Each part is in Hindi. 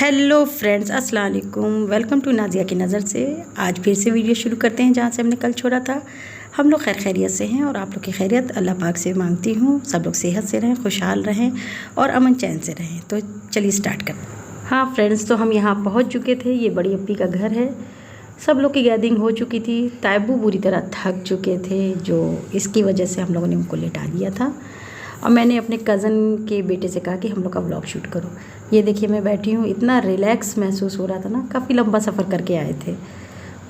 हेलो फ्रेंड्स, अस्सलाम वालेकुम। वेलकम टू नाजिया की नज़र से। आज फिर से वीडियो शुरू करते हैं जहाँ से हमने कल छोड़ा था। हम लोग खैर खैरियत से हैं और आप लोग की खैरियत अल्लाह पाक से मांगती हूँ। सब लोग सेहत से रहें, खुशहाल रहें और अमन चैन से रहें। तो चलिए स्टार्ट करते हैं। हाँ फ्रेंड्स, तो हम यहाँ पहुँच चुके थे। ये बड़ी अप्पी का घर है। सब लोग की गैदरिंग हो चुकी थी। ताइबू बुरी तरह थक चुके थे, जो इसकी वजह से हम लोगों ने उनको लेटा दिया था। और मैंने अपने कज़न के बेटे से कहा कि हम लोग का व्लॉग शूट करो। ये देखिए मैं बैठी हूँ, इतना रिलैक्स महसूस हो रहा था ना। काफ़ी लंबा सफ़र करके आए थे।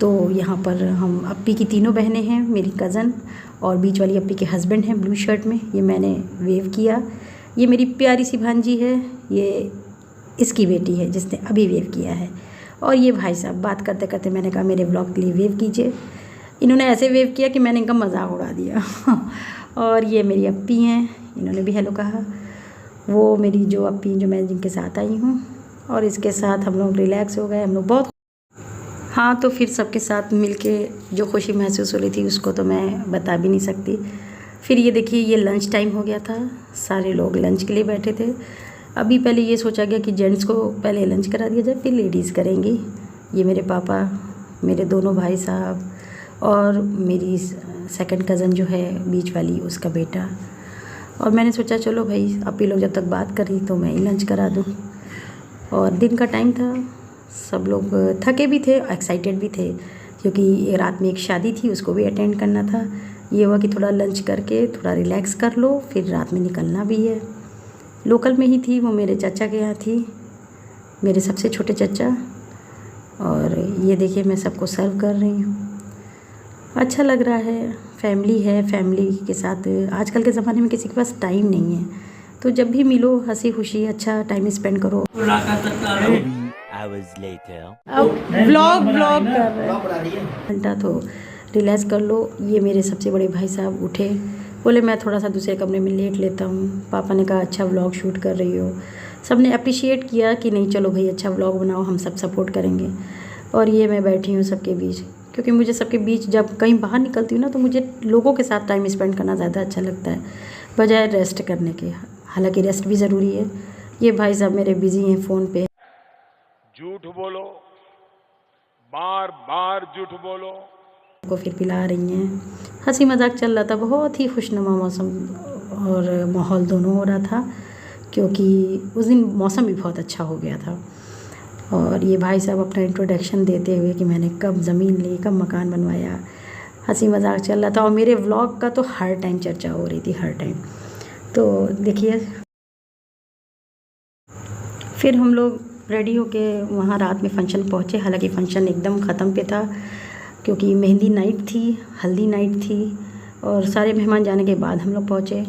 तो यहाँ पर हम अप्पी की तीनों बहनें हैं, मेरी कज़न और बीच वाली अप्पी के हस्बैंड हैं ब्लू शर्ट में। ये मैंने वेव किया। ये मेरी प्यारी सी भांजी है, ये इसकी बेटी है जिसने अभी वेव किया है। और ये भाई साहब, बात करते करते मैंने कहा मेरे व्लॉग के लिए वेव कीजिए। इन्होंने ऐसे वेव किया कि मैंने इनका मजाक उड़ा दिया। और ये मेरी अप्पी हैं, इन्होंने भी हेलो कहा। वो मेरी जो अप्पी जो मैं जिनके साथ आई हूँ, और इसके साथ हम लोग रिलैक्स हो गए। हम लोग बहुत हाँ, तो फिर सबके साथ मिलके जो खुशी महसूस हो रही थी उसको तो मैं बता भी नहीं सकती। फिर ये देखिए, ये लंच टाइम हो गया था। सारे लोग लंच के लिए बैठे थे। अभी पहले ये सोचा गया कि जेंट्स को पहले लंच करा दिया जाए, फिर लेडीज़ करेंगी। ये मेरे पापा, मेरे दोनों भाई साहब और मेरी सेकंड कज़न जो है बीच वाली, उसका बेटा। और मैंने सोचा चलो भाई, अप्पी लोग जब तक बात कर रही तो मैं ही लंच करा दूँ। और दिन का टाइम था, सब लोग थके भी थे, एक्साइटेड भी थे, क्योंकि रात में एक शादी थी, उसको भी अटेंड करना था। ये हुआ कि थोड़ा लंच करके थोड़ा रिलैक्स कर लो, फिर रात में निकलना भी है। लोकल में ही थी, वो मेरे चाचा के यहाँ थी, मेरे सबसे छोटे चाचा। और ये देखिए मैं सबको सर्व कर रही हूँ। अच्छा लग रहा है, फैमिली है। फैमिली के साथ आजकल के ज़माने में किसी के पास टाइम नहीं है, तो जब भी मिलो हंसी खुशी अच्छा टाइम स्पेंड करो। अब व्लॉग कर रहे हैं, घंटा तो रिलैक्स कर लो। ये मेरे सबसे बड़े भाई साहब उठे, बोले मैं थोड़ा सा दूसरे कमरे में लेट लेता हूँ। पापा ने कहा अच्छा व्लॉग शूट कर रही हो। सब ने अप्रिशिएट किया कि नहीं चलो भाई अच्छा व्लॉग बनाओ, हम सब सपोर्ट करेंगे। और ये मैं बैठी हूँ सबके बीच, क्योंकि मुझे सबके बीच जब कहीं बाहर निकलती हूँ ना, तो मुझे लोगों के साथ टाइम स्पेंड करना ज़्यादा अच्छा लगता है बजाय रेस्ट करने के। हालांकि रेस्ट भी ज़रूरी है। ये भाई साहब मेरे बिजी हैं फ़ोन पे। झूठ बोलो, बार बार झूठ बोलो। को फिर पिला रही हैं। हंसी मजाक चल रहा था, बहुत ही खुशनुमा मौसम और माहौल दोनों हो रहा था, क्योंकि उस दिन मौसम भी बहुत अच्छा हो गया था। और ये भाई साहब अपना इंट्रोडक्शन देते हुए कि मैंने कब ज़मीन ली, कब मकान बनवाया, हंसी मजाक चल रहा था। और मेरे व्लॉग का तो हर टाइम चर्चा हो रही थी, हर टाइम। तो देखिए, फिर हम लोग रेडी होके वहाँ रात में फ़ंक्शन पहुँचे। हालांकि फ़ंक्शन एकदम ख़त्म पे था, क्योंकि मेहंदी नाइट थी, हल्दी नाइट थी, और सारे मेहमान जाने के बाद हम लोग पहुँचे।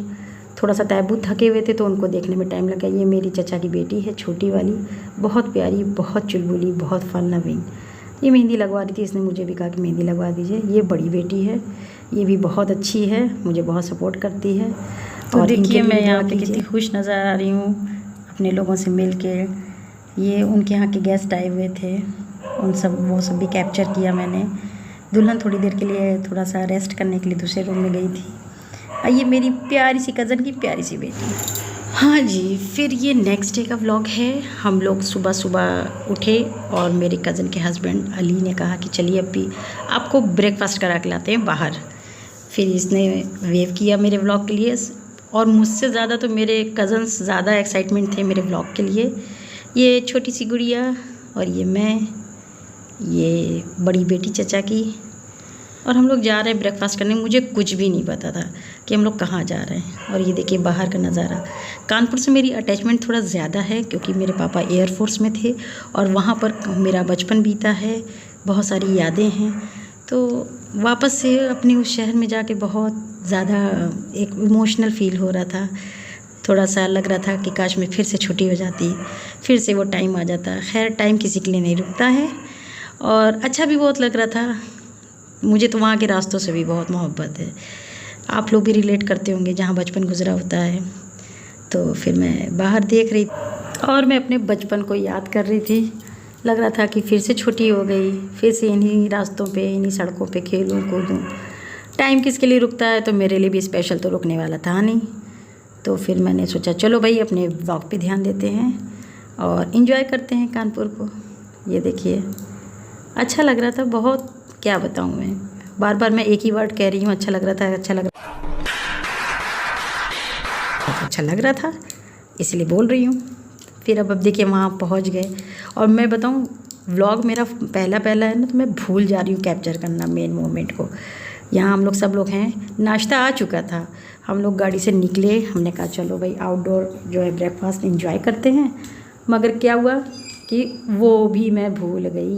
थोड़ा सा ताइबू थके हुए थे तो उनको देखने में टाइम लगा। ये मेरी चचा की बेटी है, छोटी वाली, बहुत प्यारी, बहुत चुलबुली, बहुत फन लविंग। ये मेहंदी लगवा रही थी, इसने मुझे भी कहा कि मेहंदी लगवा दीजिए। ये बड़ी बेटी है, ये भी बहुत अच्छी है, मुझे बहुत सपोर्ट करती है। और देखिए मैं यहाँ पे कितनी खुश नज़र आ रही हूँ अपने लोगों से मिल के। ये उनके यहाँ के गेस्ट आए हुए थे, वो सब भी कैप्चर किया मैंने। दुल्हन थोड़ी देर के लिए थोड़ा सा रेस्ट करने के लिए दूसरे रूम में गई थी। ये मेरी प्यारी सी कज़न की प्यारी सी बेटी। हाँ जी, फिर ये नेक्स्ट डे का व्लॉग है। हम लोग सुबह सुबह उठे और मेरे कज़न के हस्बैंड अली ने कहा कि चलिए अप्पी आपको ब्रेकफास्ट करा के लाते हैं बाहर। फिर इसने वेव किया मेरे व्लॉग के लिए, और मुझसे ज़्यादा तो मेरे कज़न्स ज़्यादा एक्साइटमेंट थे मेरे व्लॉग के लिए। ये छोटी सी गुड़िया और ये मैं, ये बड़ी बेटी चचा की। और हम लोग जा रहे हैं ब्रेकफास्ट करने। मुझे कुछ भी नहीं पता था कि हम लोग कहाँ जा रहे हैं। और ये देखिए बाहर का नज़ारा। कानपुर से मेरी अटैचमेंट थोड़ा ज़्यादा है, क्योंकि मेरे पापा एयरफोर्स में थे और वहाँ पर मेरा बचपन बीता है, बहुत सारी यादें हैं। तो वापस से अपने उस शहर में जाके बहुत ज़्यादा एक इमोशनल फ़ील हो रहा था। थोड़ा सा लग रहा था कि काश मैं फिर से छुट्टी हो जाती, फिर से वो टाइम आ जाता। खैर टाइम किसी के लिए नहीं रुकता है, और अच्छा भी बहुत लग रहा था। मुझे तो वहाँ के रास्तों से भी बहुत मोहब्बत है। आप लोग भी रिलेट करते होंगे, जहाँ बचपन गुजरा होता है। तो फिर मैं बाहर देख रही और मैं अपने बचपन को याद कर रही थी। लग रहा था कि फिर से छुट्टी हो गई, फिर से इन्हीं रास्तों पे, इन्हीं सड़कों पे खेलूँ कूदूँ। टाइम किसके लिए रुकता है, तो मेरे लिए भी स्पेशल तो रुकने वाला था नहीं। तो फिर मैंने सोचा चलो भाई अपने व्लॉग पे ध्यान देते हैं। और इन्जॉय करते हैं कानपुर को। ये देखिए अच्छा लग रहा था बहुत, क्या बताऊँ मैं, बार बार मैं एक ही वर्ड कह रही हूँ, अच्छा लग रहा था, अच्छा लग रहा था इसलिए बोल रही हूँ। फिर अब देखिए वहाँ पहुँच गए और मैं बताऊँ व्लॉग मेरा पहला है ना, तो मैं भूल जा रही हूँ कैप्चर करना मेन मोमेंट को। यहाँ हम लोग सब लोग हैं, नाश्ता आ चुका था, हम लोग गाड़ी से निकले, हमने कहा चलो भाई आउटडोर जो है ब्रेकफास्ट एंजॉय करते हैं। मगर क्या हुआ कि वो भी मैं भूल गई,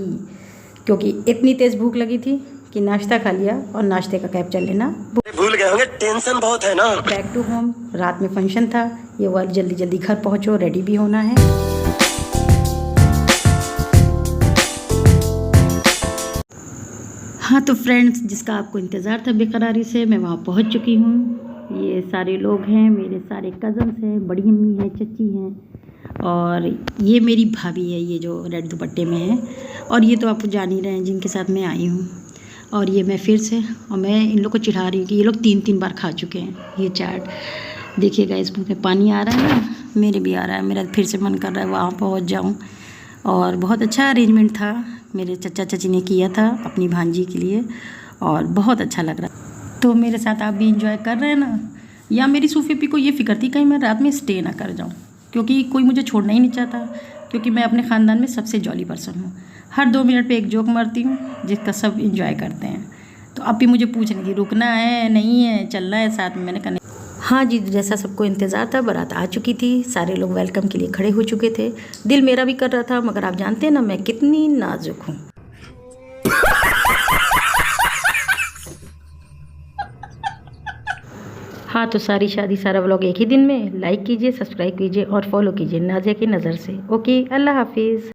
क्योंकि इतनी तेज़ भूख लगी थी कि नाश्ता खा लिया और नाश्ते का कैप्चर लेना भूल गए होंगे, टेंशन बहुत है ना। बैक टू होम, रात में फंक्शन था, ये वाला जल्दी जल्दी घर पहुँचो, रेडी भी होना है। हाँ तो फ्रेंड्स, जिसका आपको इंतज़ार था बेकरारी से, मैं वहाँ पहुँच चुकी हूँ। ये सारे लोग हैं, मेरे सारे कज़न्स हैं, बड़ी अम्मी हैं, चची हैं, और ये मेरी भाभी है, ये जो रेड दुपट्टे में है, और ये तो आप जान ही रहे हैं जिनके साथ मैं आई हूँ। और ये मैं फिर से, और मैं इन लोग को चिढ़ा रही हूँ कि ये लोग 3 बार खा चुके हैं ये चाट। देखिएगा इस मुँह में पानी आ रहा है ना, मेरे भी आ रहा है, मेरा फिर से मन कर रहा है वहाँ पहुँच जाऊँ। और बहुत अच्छा अरेंजमेंट था, मेरे चचा चची ने किया था अपनी भांजी के लिए, और बहुत अच्छा लग रहा। तो मेरे साथ आप भी इंजॉय कर रहे हैं ना। या मेरी सूफी पी को ये फ़िक्र थी कहीं मैं रात में स्टे ना कर जाऊँ, क्योंकि कोई मुझे छोड़ना ही नहीं चाहता, क्योंकि मैं अपने ख़ानदान में सबसे जॉली पर्सन हूँ। हर 2 मिनट पे एक जोक मारती हूँ जिसका सब इंजॉय करते हैं। तो अब भी मुझे पूछ रही थी रुकना है नहीं है, चलना है साथ में। मैंने कहा हाँ जी, जैसा सबको इंतज़ार था, बारात आ चुकी थी, सारे लोग वेलकम के लिए खड़े हो चुके थे। दिल मेरा भी कर रहा था, मगर आप जानते हैं ना मैं कितनी नाजुक हूँ। हाँ तो सारी शादी सारा व्लॉग एक ही दिन में। लाइक कीजिए, सब्सक्राइब कीजिए और फॉलो कीजिए नाज़िया की नज़र से। ओके, अल्लाह हाफिज़।